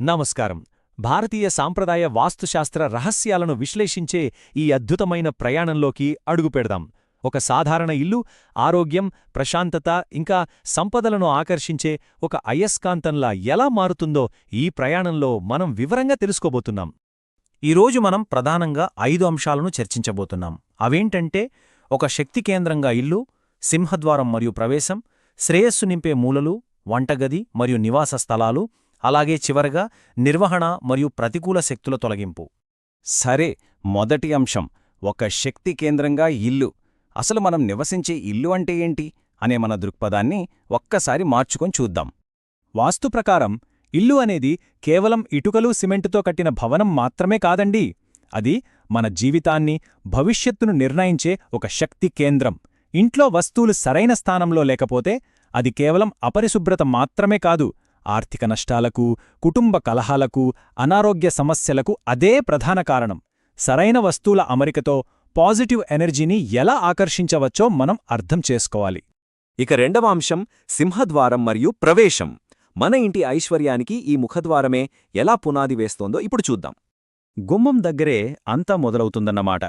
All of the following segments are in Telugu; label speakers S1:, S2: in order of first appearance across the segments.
S1: నమస్కారం. భారతీయ సాంప్రదాయ వాస్తుశాస్త్ర రహస్యాలను విశ్లేషించే ఈ అద్భుతమైన ప్రయాణంలోకి అడుగుపెడదాం. ఒక సాధారణ ఇల్లు ఆరోగ్యం, ప్రశాంతత, ఇంకా సంపదలను ఆకర్షించే ఒక అయస్కాంతంలా ఎలా మారుతుందో ఈ ప్రయాణంలో మనం వివరంగా తెలుసుకోబోతున్నాం. ఈరోజు మనం ప్రధానంగా 5 అంశాలను చర్చించబోతున్నాం. అవేంటంటే, ఒక శక్తి కేంద్రంగా ఇల్లు, సింహద్వారం మరియు ప్రవేశం, శ్రేయస్సు నింపే మూలలు, వంటగది మరియు నివాస స్థలాలు, అలాగే చివరగా నిర్వహణ మరియు ప్రతికూల శక్తుల తొలగింపు.
S2: సరే, మొదటి అంశం ఒక శక్తి కేంద్రంగా ఇల్లు. అసలు మనం నివసించే ఇల్లు అంటే ఏంటి అనే మన దృక్పథాన్ని ఒక్కసారి మార్చుకొని చూద్దాం.
S1: వాస్తు ప్రకారం ఇల్లు అనేది కేవలం ఇటుకలు సిమెంటుతో కట్టిన భవనం మాత్రమే కాదండి. అది మన జీవితాన్ని, భవిష్యత్తును నిర్ణయించే ఒక శక్తి కేంద్రం. ఇంట్లో వస్తువులు సరైన స్థానంలో లేకపోతే అది కేవలం అపరిశుభ్రత మాత్రమే కాదు, ఆర్థిక నష్టాలకు, కుటుంబ కలహాలకు, అనారోగ్య సమస్యలకు అదే ప్రధాన కారణం. సరైన వస్తువుల అమరికతో పాజిటివ్ ఎనర్జీని ఎలా ఆకర్షించవచ్చో మనం అర్థం చేసుకోవాలి.
S2: ఇక రెండవ అంశం సింహద్వారం మరియు ప్రవేశం. మన ఇంటి ఐశ్వర్యానికి ఈ ముఖద్వారమే ఎలా పునాది వేస్తోందో ఇప్పుడు చూద్దాం. గుమ్మం దగ్గరే అంతా మొదలవుతుందన్నమాట.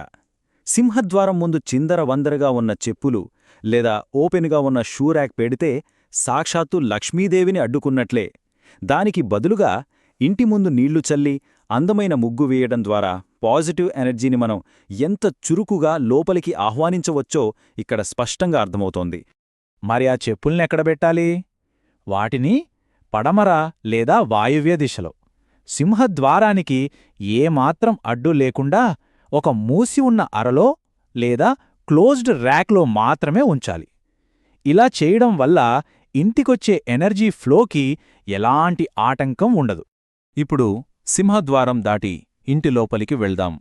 S2: సింహద్వారం ముందు చిందరవందరగా ఉన్న చెప్పులు లేదా ఓపెన్గా ఉన్న షూ ర్యాక్ పెడితే సాక్షాత్తు లక్ష్మీదేవిని అడ్డుకున్నట్లే. దానికి బదులుగా ఇంటి ముందు నీళ్లు చల్లి అందమైన ముగ్గు వేయడం ద్వారా పాజిటివ్ ఎనర్జీని మనం ఎంత చురుకుగా లోపలికి ఆహ్వానించవచ్చో ఇక్కడ స్పష్టంగా అర్థమవుతోంది.
S1: మరి ఆ చెప్పుల్నెక్కడ పెట్టాలి? వాటిని పడమర లేదా వాయువ్య దిశలో, సింహద్వారానికి ఏమాత్రం అడ్డు లేకుండా ఒక మూసి ఉన్న అరలో లేదా క్లోజ్డ్ ర్యాక్లో మాత్రమే ఉంచాలి. ఇలా చేయడం వల్ల ఇంటికొచ్చే ఎనర్జీ ఫ్లోకి ఎలాంటి ఆటంకం ఉండదు. ఇప్పుడు సింహద్వారం దాటి ఇంటి లోపలికి వెళ్దాం.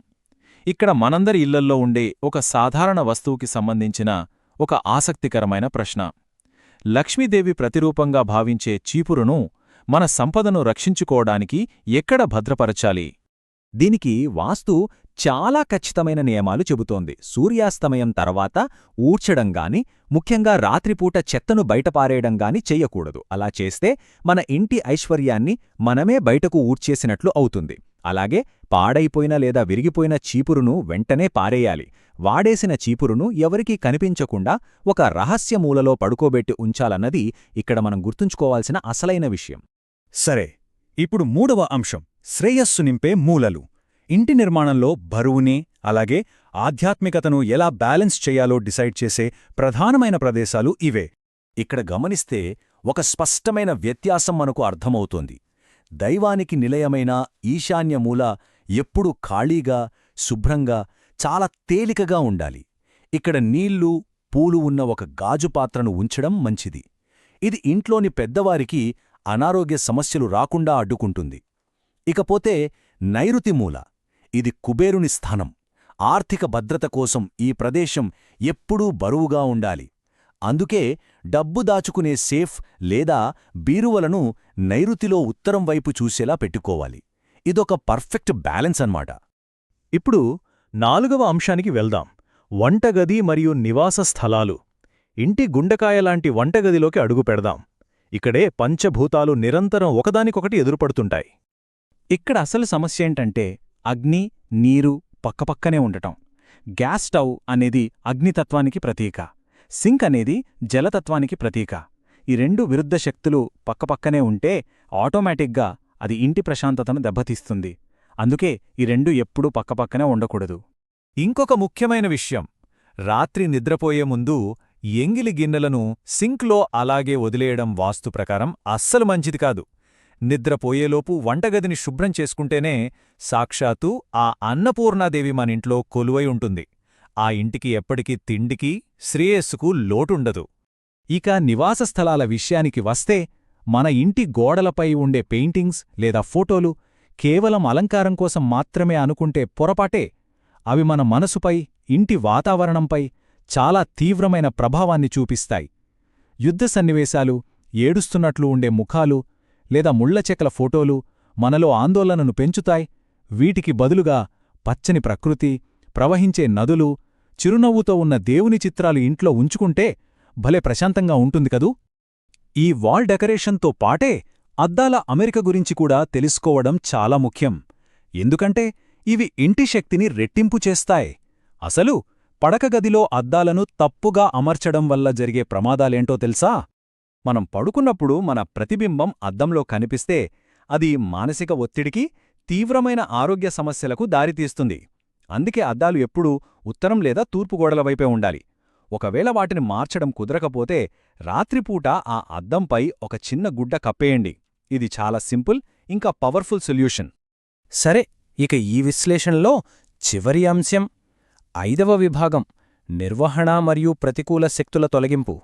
S1: ఇక్కడ మనందరి ఇళ్లల్లో ఉండే ఒక సాధారణ వస్తువుకి సంబంధించిన ఒక ఆసక్తికరమైన ప్రశ్న. లక్ష్మీదేవి ప్రతిరూపంగా భావించే చీపురును మన సంపదను రక్షించుకోవడానికి ఎక్కడ భద్రపరచాలి?
S2: దీనికి వాస్తు చాలా ఖచ్చితమైన నియమాలు చెబుతోంది. సూర్యాస్తమయం తర్వాత ఊడ్చడంగాని, ముఖ్యంగా రాత్రిపూట చెత్తను బయటపారేయడంగాని చెయ్యకూడదు. అలా చేస్తే మన ఇంటి ఐశ్వర్యాన్ని మనమే బయటకు ఊడ్చేసినట్లు అవుతుంది. అలాగే పాడైపోయిన లేదా విరిగిపోయిన చీపురును వెంటనే పారేయాలి. వాడేసిన చీపురును ఎవరికీ కనిపించకుండా ఒక రహస్యమూలలో పడుకోబెట్టి ఉంచాలన్నది ఇక్కడ మనం గుర్తుంచుకోవాల్సిన అసలైన విషయం.
S1: సరే, ఇప్పుడు మూడవ అంశం శ్రేయస్సు నింపే మూలలు. ఇంటి నిర్మాణంలో బరువుని, అలాగే ఆధ్యాత్మికతను ఎలా బ్యాలెన్స్ చేయాలో డిసైడ్ చేసే ప్రధానమైన ప్రదేశాలు ఇవే.
S2: ఇక్కడ గమనిస్తే ఒక స్పష్టమైన వ్యత్యాసం మనకు అర్థమవుతోంది. దైవానికి నిలయమైన ఈశాన్య మూల ఎప్పుడూ ఖాళీగా, శుభ్రంగా, చాలా తేలికగా ఉండాలి. ఇక్కడ నీళ్లు, పూలు ఉన్న ఒక గాజు పాత్రను ఉంచడం మంచిది. ఇది ఇంట్లోని పెద్దవారికి అనారోగ్య సమస్యలు రాకుండా అడ్డుకుంటుంది. ఇకపోతే నైరుతి మూల, ఇది కుబేరుని స్థానం. ఆర్థిక భద్రత కోసం ఈ ప్రదేశం ఎప్పుడూ బరువుగా ఉండాలి. అందుకే డబ్బు దాచుకునే సేఫ్ లేదా బీరువలను నైరుతిలో ఉత్తరం వైపు చూసేలా పెట్టుకోవాలి. ఇదొక పర్ఫెక్ట్ బ్యాలెన్స్ అన్నమాట.
S1: ఇప్పుడు 4వ అంశానికి వెళ్దాం. వంటగది మరియు నివాస స్థలాలు. ఇంటి గుండెకాయలాంటి వంటగదిలోకి అడుగు పెడదాం. ఇక్కడే పంచభూతాలు నిరంతరం ఒకదానికొకటి ఎదురుపడుతుంటాయి. ఇక్కడ అసలు సమస్య ఏంటంటే అగ్ని, నీరు పక్కపక్కనే ఉండటం. గ్యాస్ స్టవ్ అనేది అగ్నితత్వానికి ప్రతీక, సింక్ అనేది జలతత్వానికి ప్రతీక. ఈ 2 విరుద్ధ శక్తులు పక్కపక్కనే ఉంటే ఆటోమేటిక్గా అది ఇంటి ప్రశాంతతను దెబ్బతీస్తుంది. అందుకే ఈ 2 ఎప్పుడూ పక్కపక్కనే ఉండకూడదు. ఇంకొక ముఖ్యమైన విషయం, రాత్రి నిద్రపోయే ముందు ఎంగిలి గిన్నెలను సింక్లో అలాగే వదిలేయడం వాస్తు ప్రకారం అస్సలు మంచిది కాదు. నిద్రపోయేలోపు వంటగదిని శుభ్రం చేసుకుంటేనే సాక్షాత్తు ఆ అన్నపూర్ణాదేవి మనింట్లో కొలువై ఉంటుంది. ఆ ఇంటికి ఎప్పటికీ తిండికి, శ్రేయస్సుకు లోటుండదు. ఇక నివాస స్థలాల విషయానికి వస్తే, మన ఇంటి గోడలపై ఉండే పెయింటింగ్స్ లేదా ఫోటోలు కేవలం అలంకారం కోసం మాత్రమే అనుకుంటే పొరపాటే. అవి మన మనసుపై, ఇంటి వాతావరణంపై చాలా తీవ్రమైన ప్రభావాన్ని చూపిస్తాయి. యుద్ధ సన్నివేశాలు, ఏడుస్తున్నట్లు ఉండే ముఖాలు లేదా ముళ్లచెక్కల ఫోటోలు మనలో ఆందోళనను పెంచుతాయి. వీటికి బదులుగా పచ్చని ప్రకృతి, ప్రవహించే నదులు, చిరునవ్వుతో ఉన్న దేవుని చిత్రాలు ఇంట్లో ఉంచుకుంటే భలే ప్రశాంతంగా ఉంటుంది కదూ. ఈ వాల్ డెకరేషన్తో పాటే అద్దాల అమరిక గురించి కూడా తెలుసుకోవడం చాలా ముఖ్యం. ఎందుకంటే ఇవి ఇంటి శక్తిని రెట్టింపు చేస్తాయి. అసలు పడకగదిలో అద్దాలను తప్పుగా అమర్చడం వల్ల జరిగే ప్రమాదాలేంటో తెలుసా? మనం పడుకున్నప్పుడు మన ప్రతిబింబం అద్దంలో కనిపిస్తే అది మానసిక ఒత్తిడికి, తీవ్రమైన ఆరోగ్య సమస్యలకు దారితీస్తుంది. అందుకే అద్దాలు ఎప్పుడూ ఉత్తరం లేదా తూర్పు గోడల వైపే ఉండాలి. ఒకవేళ వాటిని మార్చడం కుదరకపోతే రాత్రిపూట ఆ అద్దంపై ఒక చిన్న గుడ్డ కప్పేయండి. ఇది చాలా సింపుల్, ఇంకా పవర్ఫుల్ సొల్యూషన్.
S3: సరే, ఇక ఈ విశ్లేషణలో చివరి అంశం 5వ విభాగం, నిర్వహణ మరియు ప్రతికూల శక్తుల తొలగింపు.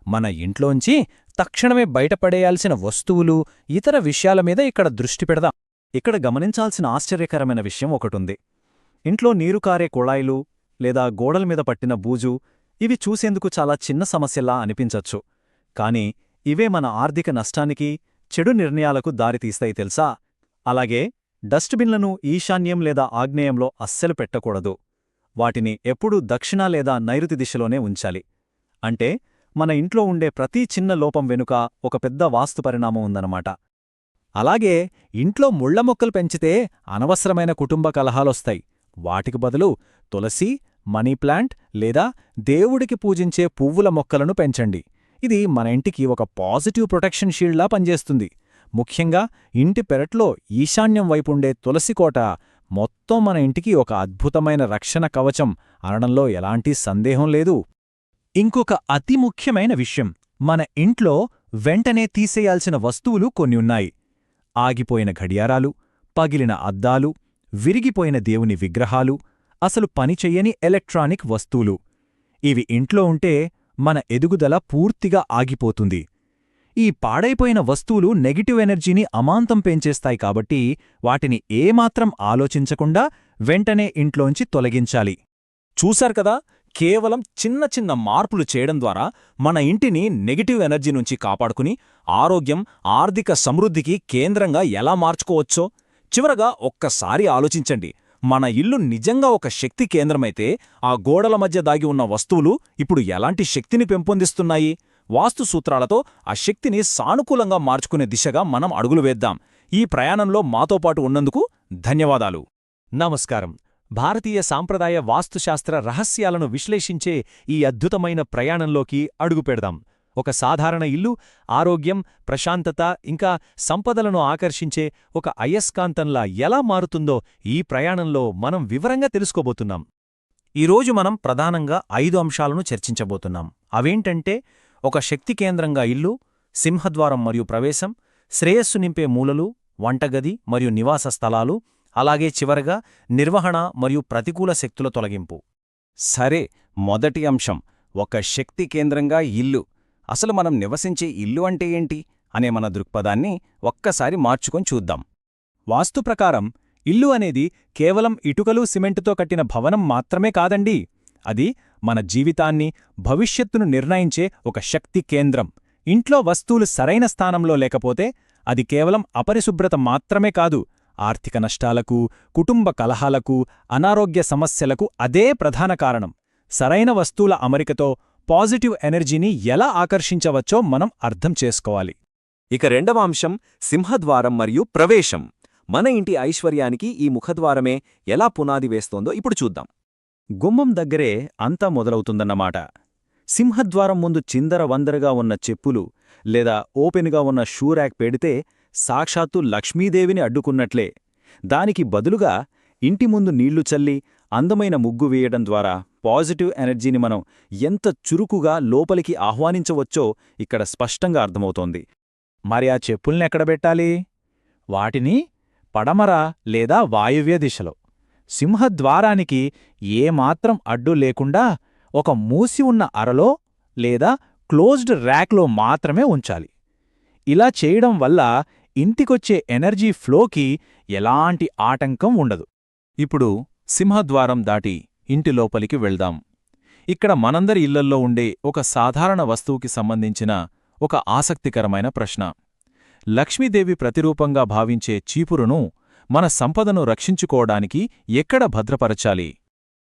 S3: మన ఇంట్లోంచి తక్షణమే బయటపడేయాల్సిన వస్తువులు, ఇతర విషయాల మీద ఇక్కడ దృష్టి పెడదాం.
S1: ఇక్కడ గమనించాల్సిన ఆశ్చర్యకరమైన విషయం ఒకటుంది. ఇంట్లో నీరు కారే కుళాయిలు లేదా గోడల మీద పట్టిన బూజు, ఇవి చూసేందుకు చాలా చిన్న సమస్యలా అనిపించచ్చు. కాని ఇవే మన ఆర్థిక నష్టానికి, చెడు నిర్ణయాలకు దారితీస్తాయి తెలుసా? అలాగే డస్ట్బిన్లను ఈశాన్యం లేదా ఆగ్నేయంలో అస్సలు పెట్టకూడదు. వాటిని ఎప్పుడూ దక్షిణ లేదా నైరుతి దిశలోనే ఉంచాలి. అంటే మన ఇంట్లో ఉండే ప్రతి చిన్న లోపం వెనుక ఒక పెద్ద వాస్తు పరిణామం ఉందన్నమాట. అలాగే ఇంట్లో ముళ్ల మొక్కలు పెంచితే అనవసరమైన కుటుంబ కలహాలొస్తాయి. వాటికి బదులు తులసి, మనీ ప్లాంట్ లేదా దేవుడికి పూజించే పువ్వుల మొక్కలను పెంచండి. ఇది మన ఇంటికి ఒక పాజిటివ్ ప్రొటెక్షన్ షీల్డ్లా పనిచేస్తుంది. ముఖ్యంగా ఇంటి పెరట్లో ఈశాన్యం వైపుండే తులసికోట మొత్తం మన ఇంటికి ఒక అద్భుతమైన రక్షణ కవచం అనడంలో ఎలాంటి సందేహం లేదు. ఇంకొక అతి ముఖ్యమైన విషయం, మన ఇంట్లో వెంటనే తీసేయాల్సిన వస్తువులు కొన్ని ఉన్నాయి. ఆగిపోయిన గడియారాలు, పగిలిన అద్దాలు, విరిగిపోయిన దేవుని విగ్రహాలు, అసలు పనిచెయ్యని ఎలక్ట్రానిక్ వస్తువులు. ఇవి ఇంట్లో ఉంటే మన ఎదుగుదల పూర్తిగా ఆగిపోతుంది. ఈ పాడైపోయిన వస్తువులు నెగటివ్ ఎనర్జీని అమాంతం పెంచేస్తాయి కాబట్టి వాటిని ఏమాత్రం ఆలోచించకుండా వెంటనే ఇంట్లోంచి తొలగించాలి. చూశారు కదా, కేవలం చిన్న చిన్న మార్పులు చేయడం ద్వారా మన ఇంటిని నెగటివ్ ఎనర్జీ నుంచి కాపాడుకుని ఆరోగ్యం, ఆర్థిక సమృద్ధికి కేంద్రంగా ఎలా మార్చుకోవచ్చో. చివరగా ఒక్కసారి ఆలోచించండి. మన ఇల్లు నిజంగా ఒక శక్తి కేంద్రమైతే ఆ గోడల మధ్య దాగి ఉన్న వస్తువులు ఇప్పుడు ఎలాంటి శక్తిని పెంపొందిస్తున్నాయి? వాస్తు సూత్రాలతో ఆ శక్తిని సానుకూలంగా మార్చుకునే దిశగా మనం అడుగులు వేద్దాం. ఈ ప్రయాణంలో మాతో పాటు ఉన్నందుకు ధన్యవాదాలు. నమస్కారం. భారతీయ సాంప్రదాయ వాస్తుశాస్త్ర రహస్యాలను విశ్లేషించే ఈ అద్భుతమైన ప్రయాణంలోకి అడుగుపెడదాం. ఒక సాధారణ ఇల్లు ఆరోగ్యం, ప్రశాంతత, ఇంకా సంపదలను ఆకర్షించే ఒక అయస్కాంతంలా ఎలా మారుతుందో ఈ ప్రయాణంలో మనం వివరంగా తెలుసుకోబోతున్నాం. ఈరోజు మనం ప్రధానంగా 5 అంశాలను చర్చించబోతున్నాం. అవేంటంటే, ఒక శక్తి కేంద్రంగా ఇల్లు, సింహద్వారం మరియు ప్రవేశం, శ్రేయస్సు నింపే మూలలు, వంటగది మరియు నివాస స్థలాలు, అలాగే చివరగా నిర్వహణ మరియు ప్రతికూల శక్తుల తొలగింపు.
S2: సరే, మొదటి అంశం, ఒక శక్తి కేంద్రంగా ఇల్లు. అసలు మనం నివసించే ఇల్లు అంటే ఏంటి అనే మన దృక్పథాన్ని ఒక్కసారి మార్చుకొని చూద్దాం.
S1: వాస్తు ప్రకారం ఇల్లు అనేది కేవలం ఇటుకలు, సిమెంటుతో కట్టిన భవనం మాత్రమే కాదండి. అది మన జీవితాన్ని, భవిష్యత్తును నిర్ణయించే ఒక శక్తి కేంద్రం. ఇంట్లో వస్తువులు సరైన స్థానంలో లేకపోతే అది కేవలం అపరిశుభ్రత మాత్రమే కాదు, ఆర్థిక నష్టాలకు, కుటుంబ కలహాలకు, అనారోగ్య సమస్యలకు అదే ప్రధాన కారణం. సరైన వస్తువుల అమరికతో పాజిటివ్ ఎనర్జీని ఎలా ఆకర్షించవచ్చో మనం అర్థం చేసుకోవాలి.
S2: ఇక రెండవ అంశం, సింహద్వారం మరియు ప్రవేశం. మన ఇంటి ఐశ్వర్యానికి ఈ ముఖద్వారమే ఎలా పునాది వేస్తోందో ఇప్పుడు చూద్దాం.
S1: గుమ్మం దగ్గరే అంతా మొదలవుతుందన్నమాట. సింహద్వారం ముందు చిందరవందరగా ఉన్న చెప్పులు లేదా ఓపెన్గా ఉన్న షూరాక్ పెడితే సాక్షాత్తు లక్ష్మీదేవిని అడ్డుకున్నట్లే. దానికి బదులుగా ఇంటి ముందు నీళ్లు చల్లి అందమైన ముగ్గు వేయడం ద్వారా పాజిటివ్ ఎనర్జీని మనం ఎంత చురుకుగా లోపలికి ఆహ్వానించవచ్చో ఇక్కడ స్పష్టంగా అర్థమవుతోంది. మరి ఆ చెప్పుల్నెక్కడ పెట్టాలి? వాటిని పడమర లేదా వాయువ్య దిశలో, సింహద్వారానికి ఏమాత్రం అడ్డు లేకుండా ఒక మూసి ఉన్న అరలో లేదా క్లోజ్డ్ ర్యాక్లో మాత్రమే ఉంచాలి. ఇలా చేయడం వల్ల ఇంటికొచ్చే ఎనర్జీ ఫ్లోకి ఎలాంటి ఆటంకం ఉండదు. ఇప్పుడు సింహద్వారం దాటి ఇంటి లోపలికి వెళ్దాం. ఇక్కడ మనందరి ఇళ్లల్లో ఉండే ఒక సాధారణ వస్తువుకి సంబంధించిన ఒక ఆసక్తికరమైన ప్రశ్న. లక్ష్మీదేవి ప్రతిరూపంగా భావించే చీపురును మన సంపదను రక్షించుకోవడానికి ఎక్కడ భద్రపరచాలి?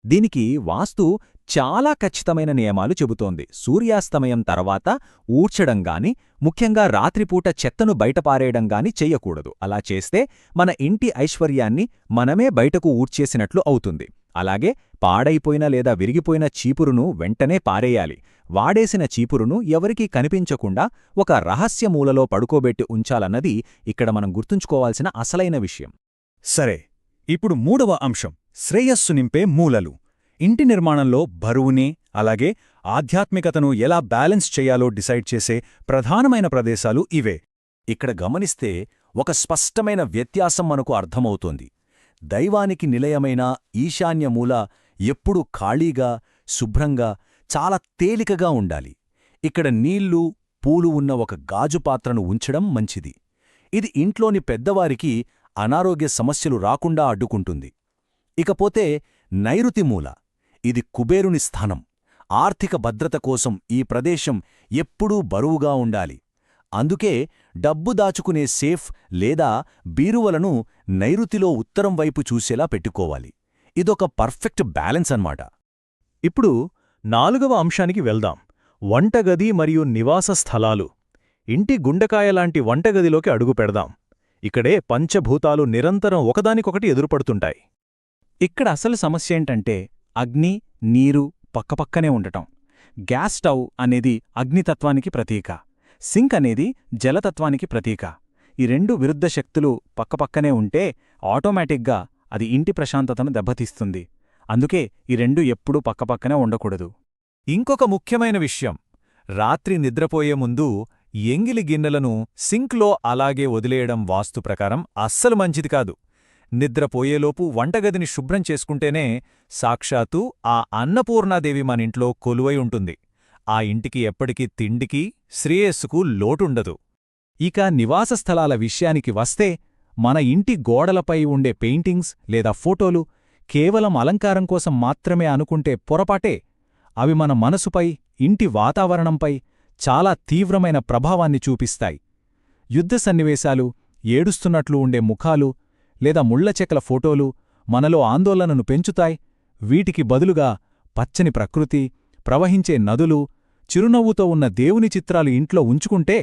S1: దీనికి వాస్తు
S3: చాలా ఖచ్చితమైన నియమాలు చెబుతోంది. సూర్యాస్తమయం తర్వాత ఊడ్చడం గాని, ముఖ్యంగా రాత్రిపూట చెత్తను బయటపారేయడం గాని చెయ్యకూడదు. అలా చేస్తే మన ఇంటి ఐశ్వర్యాన్ని మనమే బయటకు ఊడ్చేసినట్లు అవుతుంది. అలాగే పాడైపోయిన లేదా విరిగిపోయిన చీపురును వెంటనే పారేయాలి. వాడేసిన చీపురును ఎవరికీ కనిపించకుండా ఒక రహస్య మూలలో పడుకోబెట్టి ఉంచాలన్నది ఇక్కడ మనం గుర్తుంచుకోవాల్సిన అసలైన విషయం.
S1: సరే, ఇప్పుడు మూడవ అంశం శ్రేయస్సు నింపే మూలలు. ఇంటి నిర్మాణంలో బరువుని, అలాగే ఆధ్యాత్మికతను ఎలా బ్యాలెన్స్ చెయ్యాలో డిసైడ్ చేసే ప్రధానమైన ప్రదేశాలు ఇవే.
S2: ఇక్కడ గమనిస్తే ఒక స్పష్టమైన వ్యత్యాసం మనకు అర్థమవుతోంది. దైవానికి నిలయమైన ఈశాన్యమూల ఎప్పుడూ ఖాళీగా, శుభ్రంగా, చాలా తేలికగా ఉండాలి. ఇక్కడ నీళ్లు, పూలు ఉన్న ఒక గాజు పాత్రను ఉంచడం మంచిది. ఇది ఇంట్లోని పెద్దవారికి అనారోగ్య సమస్యలు రాకుండా అడ్డుకుంటుంది. ఇకపోతే నైరుతి మూల, ఇది కుబేరుని స్థానం. ఆర్థిక భద్రత కోసం ఈ ప్రదేశం ఎప్పుడూ బరువుగా ఉండాలి. అందుకే డబ్బు దాచుకునే సేఫ్ లేదా బీరువలను నైరుతిలో ఉత్తరం వైపు చూసేలా పెట్టుకోవాలి. ఇదొక పర్ఫెక్ట్ బ్యాలెన్స్ అన్నమాట.
S1: ఇప్పుడు 4వ అంశానికి వెళ్దాం. వంటగది మరియు నివాస స్థలాలు. ఇంటి గుండకాయలాంటి వంటగదిలోకి అడుగు పెడదాం. ఇక్కడే పంచభూతాలు నిరంతరం ఒకదానికొకటి ఎదురుపడుతుంటాయి.
S3: ఇక్కడ అసలు సమస్యేంటంటే అగ్ని, నీరు పక్కపక్కనే ఉండటం. గ్యాస్ స్టవ్ అనేది అగ్నితత్వానికి ప్రతీక, సింక్ అనేది జలతత్వానికి ప్రతీక. ఈ రెండు విరుద్ధ శక్తులు పక్కపక్కనే ఉంటే ఆటోమేటిక్గా అది ఇంటి ప్రశాంతతను దెబ్బతీస్తుంది. అందుకే ఈ రెండు ఎప్పుడూ పక్కపక్కనే ఉండకూడదు.
S1: ఇంకొక ముఖ్యమైన విషయం, రాత్రి నిద్రపోయే ముందు ఎంగిలి గిన్నెలను సింక్లో అలాగే వదిలేయడం వాస్తు ప్రకారం అస్సలు మంచిది కాదు. నిద్రపోయేలోపు వంటగదిని శుభ్రం చేసుకుంటేనే సాక్షాత్తు ఆ అన్నపూర్ణాదేవి మనింట్లో కొలువై ఉంటుంది. ఆ ఇంటికి ఎప్పటికీ తిండికి, శ్రేయస్సుకు లోటుండదు.
S3: ఇక నివాస స్థలాల విషయానికి వస్తే మన ఇంటి గోడలపై ఉండే పెయింటింగ్స్ లేదా ఫోటోలు కేవలం అలంకారం కోసం మాత్రమే అనుకుంటే పొరపాటే. అవి మన మనసుపై, ఇంటి వాతావరణంపై చాలా తీవ్రమైన ప్రభావాన్ని చూపిస్తాయి. యుద్ధ సన్నివేశాలు, ఏడుస్తున్నట్లు ఉండే ముఖాలు లేదా ముళ్లచెక్కల ఫోటోలు మనలో ఆందోళనను పెంచుతాయి. వీటికి బదులుగా పచ్చని ప్రకృతి, ప్రవహించే నదులు, చిరునవ్వుతో ఉన్న దేవుని చిత్రాలు ఇంట్లో ఉంచుకుంటే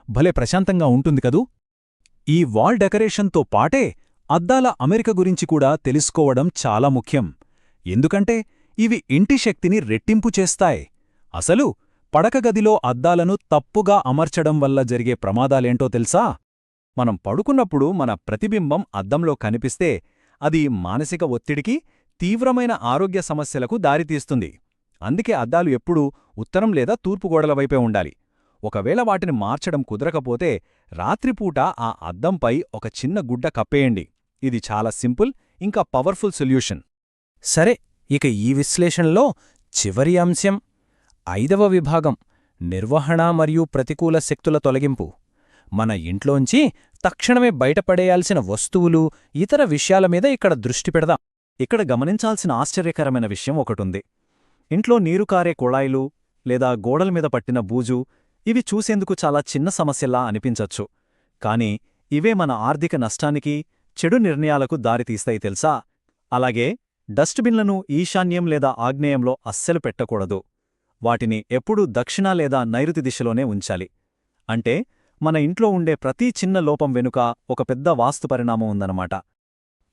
S3: భలే ప్రశాంతంగా ఉంటుంది కదూ. ఈ వాల్ డెకరేషన్తో పాటే అద్దాల అమెరిక గురించి కూడా తెలుసుకోవడం చాలా ముఖ్యం. ఎందుకంటే ఇవి ఇంటి శక్తిని రెట్టింపు చేస్తాయి. అసలు పడకగదిలో అద్దాలను తప్పుగా అమర్చడం వల్ల జరిగే ప్రమాదాలేంటో తెలుసా? మనం పడుకున్నప్పుడు మన ప్రతిబింబం అద్దంలో కనిపిస్తే అది మానసిక ఒత్తిడికి, తీవ్రమైన ఆరోగ్య సమస్యలకు దారితీస్తుంది. అందుకే అద్దాలు ఎప్పుడూ ఉత్తరం లేదా తూర్పు గోడల వైపే ఉండాలి. ఒకవేళ వాటిని మార్చడం కుదరకపోతే రాత్రిపూట ఆ అద్దంపై ఒక చిన్న గుడ్డ కప్పేయండి. ఇది చాలా సింపుల్, ఇంకా పవర్ఫుల్ సొల్యూషన్. సరే, ఇక ఈ విశ్లేషణలో చివరి అంశం 5వ విభాగం, నిర్వహణ మరియు ప్రతికూల శక్తుల తొలగింపు. మన ఇంట్లోంచి తక్షణమే బయటపడేయాల్సిన వస్తువులు, ఇతర విషయాల మీద ఇక్కడ దృష్టి పెడదాం.
S1: ఇక్కడ గమనించాల్సిన ఆశ్చర్యకరమైన విషయం ఒకటుంది. ఇంట్లో నీరు కారే కుళాయిలు లేదా గోడల మీద పట్టిన బూజు, ఇవి చూసేందుకు చాలా చిన్న సమస్యలా అనిపించచ్చు. కాని ఇవే మన ఆర్థిక నష్టానికి, చెడు నిర్ణయాలకు దారితీస్తాయి తెలుసా? అలాగే డస్ట్బిన్లను ఈశాన్యం లేదా ఆగ్నేయంలో అస్సలు పెట్టకూడదు. వాటిని ఎప్పుడూ దక్షిణ లేదా నైరుతి దిశలోనే ఉంచాలి. అంటే మన ఇంట్లో ఉండే ప్రతి చిన్న లోపం వెనుక ఒక పెద్ద వాస్తు పరిణామం ఉందన్నమాట.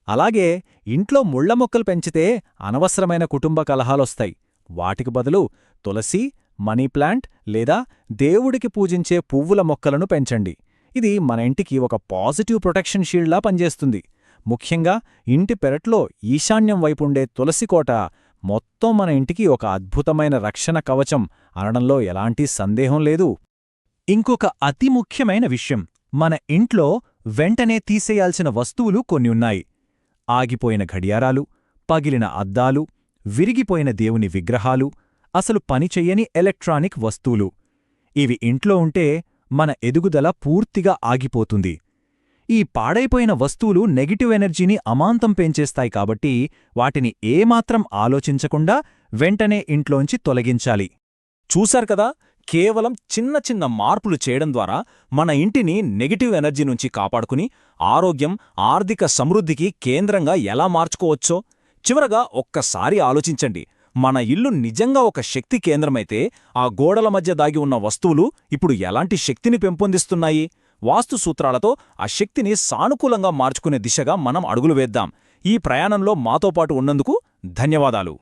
S1: అలాగే ఇంట్లో ముళ్ల మొక్కలు పెంచితే అనవసరమైన కుటుంబ కలహాలొస్తాయి. వాటికి బదులు తులసి, మనీ ప్లాంట్ లేదా దేవుడికి పూజించే పువ్వుల మొక్కలను పెంచండి. ఇది మన ఇంటికి ఒక పాజిటివ్ ప్రొటెక్షన్ షీల్డ్లా పనిచేస్తుంది. ముఖ్యంగా ఇంటి పెరట్లో ఈశాన్యం వైపుండే తులసికోట మొత్తం మన ఇంటికి ఒక అద్భుతమైన రక్షణ కవచం అనడంలో ఎలాంటి సందేహం లేదు. ఇంకొక అతి ముఖ్యమైన విషయం, మన ఇంట్లో వెంటనే తీసేయాల్సిన వస్తువులు కొన్ని ఉన్నాయి. ఆగిపోయిన ఘడియారాలు, పగిలిన అద్దాలు, విరిగిపోయిన దేవుని విగ్రహాలు, అసలు పనిచెయ్యని ఎలక్ట్రానిక్ వస్తువులు. ఇవి ఇంట్లో ఉంటే మన ఎదుగుదల పూర్తిగా ఆగిపోతుంది. ఈ పాడైపోయిన వస్తువులు నెగటివ్ ఎనర్జీని అమాంతం పెంచేస్తాయి కాబట్టి వాటిని ఏమాత్రం ఆలోచించకుండా వెంటనే ఇంట్లోంచి తొలగించాలి. చూశారు కదా, కేవలం చిన్న చిన్న మార్పులు చేయడం ద్వారా మన ఇంటిని నెగటివ్ ఎనర్జీ నుంచి కాపాడుకుని ఆరోగ్యం, ఆర్థిక సమృద్ధికి కేంద్రంగా ఎలా మార్చుకోవచ్చో. చివరగా ఒక్కసారి ఆలోచించండి,
S4: మన ఇల్లు నిజంగా ఒక శక్తి కేంద్రమైతే ఆ గోడల మధ్య దాగి ఉన్న వస్తువులు ఇప్పుడు ఎలాంటి శక్తిని పెంపొందిస్తున్నాయి? వాస్తు సూత్రాలతో ఆ శక్తిని సానుకూలంగా మార్చుకునే దిశగా మనం అడుగులు వేద్దాం. ఈ ప్రయాణంలో మాతో పాటు ఉన్నందుకు ధన్యవాదాలు.